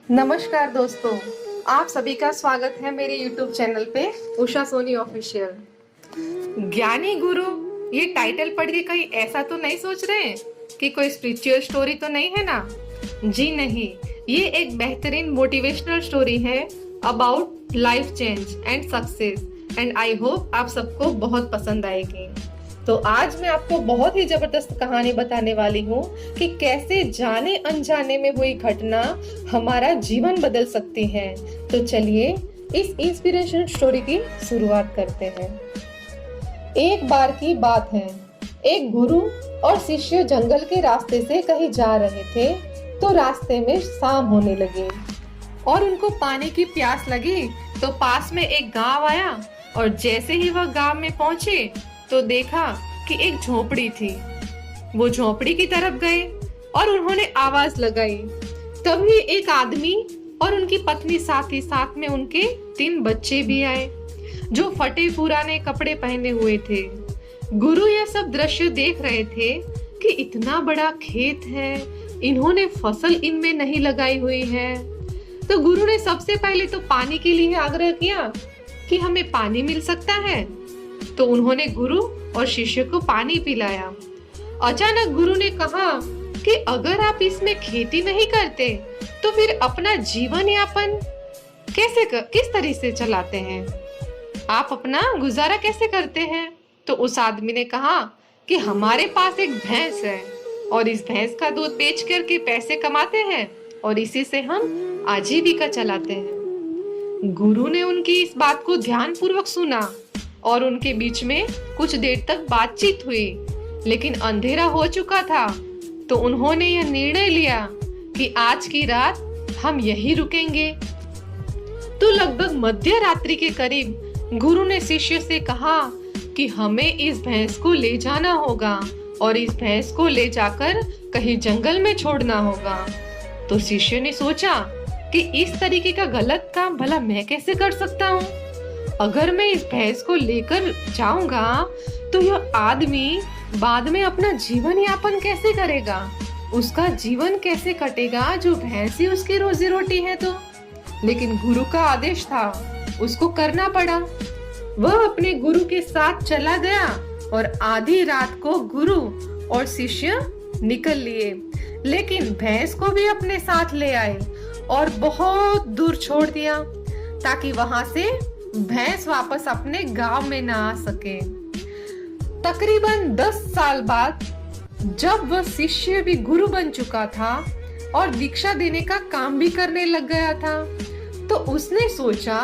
नमस्कार दोस्तों, आप सभी का स्वागत है मेरे YouTube चैनल पे उषा सोनी ऑफिशियल। ज्ञानी गुरु ये टाइटल पढ़ के कहीं ऐसा तो नहीं सोच रहे हैं कि कोई स्पिरिचुअल स्टोरी तो नहीं है ना? जी नहीं, ये एक बेहतरीन मोटिवेशनल स्टोरी है about life change and success and I hope आप सबको बहुत पसंद आएगी। तो आज मैं आपको बहुत ही जबरदस्त कहानी बताने वाली हूँ कि कैसे जाने अनजाने में हुई घटना हमारा जीवन बदल सकती है। तो चलिए इस इंस्पिरेशनल स्टोरी की शुरुआत करते हैं। एक बार की बात है, एक गुरु और शिष्य जंगल के रास्ते से कहीं जा रहे थे तो रास्ते में शाम होने लगी और उनको पानी की प्यास लगी। तो पास में एक गांव आया और जैसे ही वह गांव में पहुंचे तो देखा कि एक झोपड़ी थी। वो झोपड़ी की तरफ गए और उन्होंने आवाज लगाई। तभी एक आदमी और उनकी पत्नी साथ ही साथ में उनके 3 बच्चे भी आए जो फटे पुराने कपड़े पहने हुए थे। गुरु यह सब दृश्य देख रहे थे कि इतना बड़ा खेत है, इन्होंने फसल इनमें नहीं लगाई हुई है। तो गुरु ने सबसे पहले तो पानी के लिए आग्रह किया कि हमें पानी मिल सकता है। तो उन्होंने गुरु और शिष्य को पानी पिलाया। अचानक गुरु ने कहा कि अगर आप इसमें खेती नहीं करते तो फिर अपना जीवन यापन किस तरह से चलाते हैं? आप अपना गुजारा कैसे करते हैं? तो उस आदमी ने कहा कि हमारे पास एक भैंस है और इस भैंस का दूध बेच करके पैसे कमाते हैं और इसी से हम आजीविका चलाते हैं। गुरु ने उनकी इस बात को ध्यान पूर्वक सुना और उनके बीच में कुछ देर तक बातचीत हुई, लेकिन अंधेरा हो चुका था। तो उन्होंने यह निर्णय लिया कि आज की रात हम यहीं रुकेंगे। तो लगभग मध्य रात्रि के करीब गुरु ने शिष्य से कहा कि हमें इस भैंस को ले जाना होगा और इस भैंस को ले जाकर कहीं जंगल में छोड़ना होगा। तो शिष्य ने सोचा कि इस तरीके का गलत काम भला मैं कैसे कर सकता हूँ? अगर मैं इस भैंस को लेकर जाऊंगा तो यह आदमी बाद में अपना जीवन यापन कैसे करेगा? उसका जीवन कैसे कटेगा जो भैंस ही उसकी रोजी रोटी है? तो लेकिन गुरु का आदेश था, उसको करना पड़ा। वह अपने गुरु के साथ चला गया और आधी रात को गुरु और शिष्य निकल लिए, लेकिन भैंस को भी अपने साथ ले आए और बहुत दूर छोड़ दिया ताकि वहां से भैंस वापस अपने गांव में ना आ सके। तकरीबन 10 साल बाद जब वह शिष्य भी गुरु बन चुका था और दीक्षा देने का काम भी करने लग गया था, तो उसने सोचा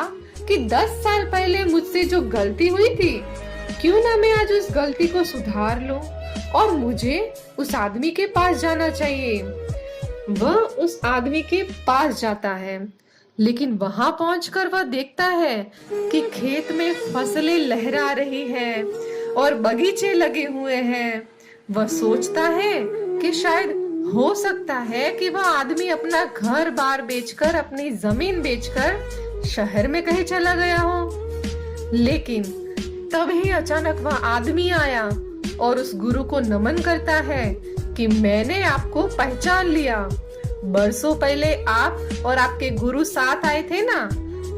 कि 10 साल पहले मुझसे जो गलती हुई थी, क्यों ना मैं आज उस गलती को सुधार लूं और मुझे उस आदमी के पास जाना चाहिए। वह उस आदमी के पास जाता है, लेकिन वहां पहुंचकर वह देखता है कि खेत में फसलें लहरा रही हैं और बगीचे लगे हुए हैं। वह सोचता है कि शायद हो सकता है कि वह आदमी अपना घर बार बेचकर, अपनी जमीन बेचकर शहर में कहीं चला गया हो। लेकिन तभी अचानक वह आदमी आया और उस गुरु को नमन करता है कि मैंने आपको पहचान लिया। बरसों पहले आप और आपके गुरु साथ आए थे ना,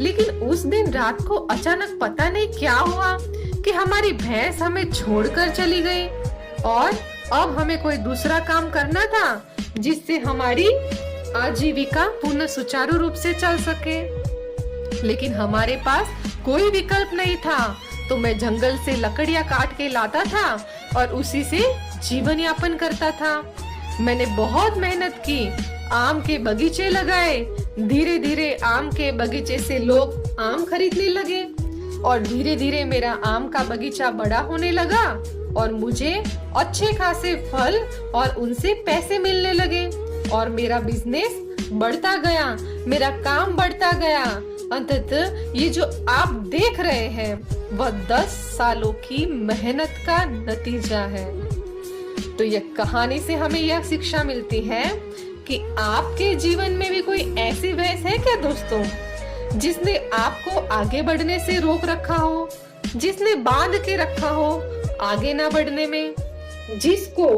लेकिन उस दिन रात को अचानक पता नहीं क्या हुआ कि हमारी भैंस हमें छोड़कर चली गई और अब हमें कोई दूसरा काम करना था जिससे हमारी आजीविका पुनः सुचारू रूप से चल सके। लेकिन हमारे पास कोई विकल्प नहीं था, तो मैं जंगल से लकड़ियां काट के लाता था और उसी से जीवन यापन करता था। मैंने बहुत मेहनत की, आम के बगीचे लगाए। धीरे धीरे आम के बगीचे से लोग आम खरीदने लगे और धीरे धीरे मेरा आम का बगीचा बड़ा होने लगा और मुझे अच्छे खासे फल और उनसे पैसे मिलने लगे और मेरा बिजनेस बढ़ता गया, मेरा काम बढ़ता गया। अंततः ये जो आप देख रहे हैं वह 10 सालों की मेहनत का नतीजा है। तो यह कहानी से हमें यह शिक्षा मिलती है कि आपके जीवन में भी कोई ऐसी भैंस है क्या दोस्तों, जिसने आपको आगे बढ़ने से रोक रखा हो, जिसने बांध के रखा हो आगे ना बढ़ने में, जिसको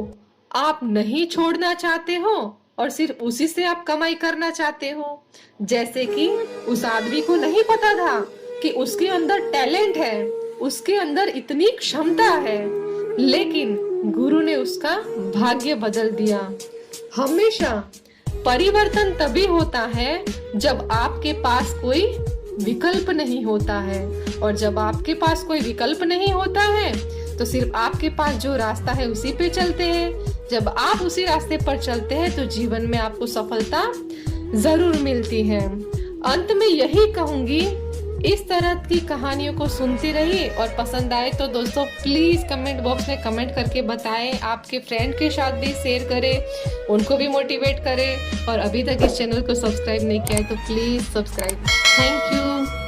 आप नहीं छोड़ना चाहते हो और सिर्फ उसी से आप कमाई करना चाहते हो। जैसे कि उस आदमी को नहीं पता था कि उसके अंदर टैलेंट है, उसके अंदर इतनी क्षमता है, लेकिन गुरु ने उसका भाग्य बदल दिया। हमेशा परिवर्तन तभी होता है जब आपके पास कोई विकल्प नहीं होता है, और जब आपके पास कोई विकल्प नहीं होता है तो सिर्फ आपके पास जो रास्ता है उसी पे चलते हैं। जब आप उसी रास्ते पर चलते हैं तो जीवन में आपको सफलता जरूर मिलती है। अंत में यही कहूंगी, इस तरह की कहानियों को सुनती रहिए, और पसंद आए तो दोस्तों प्लीज कमेंट बॉक्स में कमेंट करके बताएं। आपके फ्रेंड के साथ भी शेयर करें, उनको भी मोटिवेट करें, और अभी तक इस चैनल को सब्सक्राइब नहीं किया है तो प्लीज सब्सक्राइब। Thank you.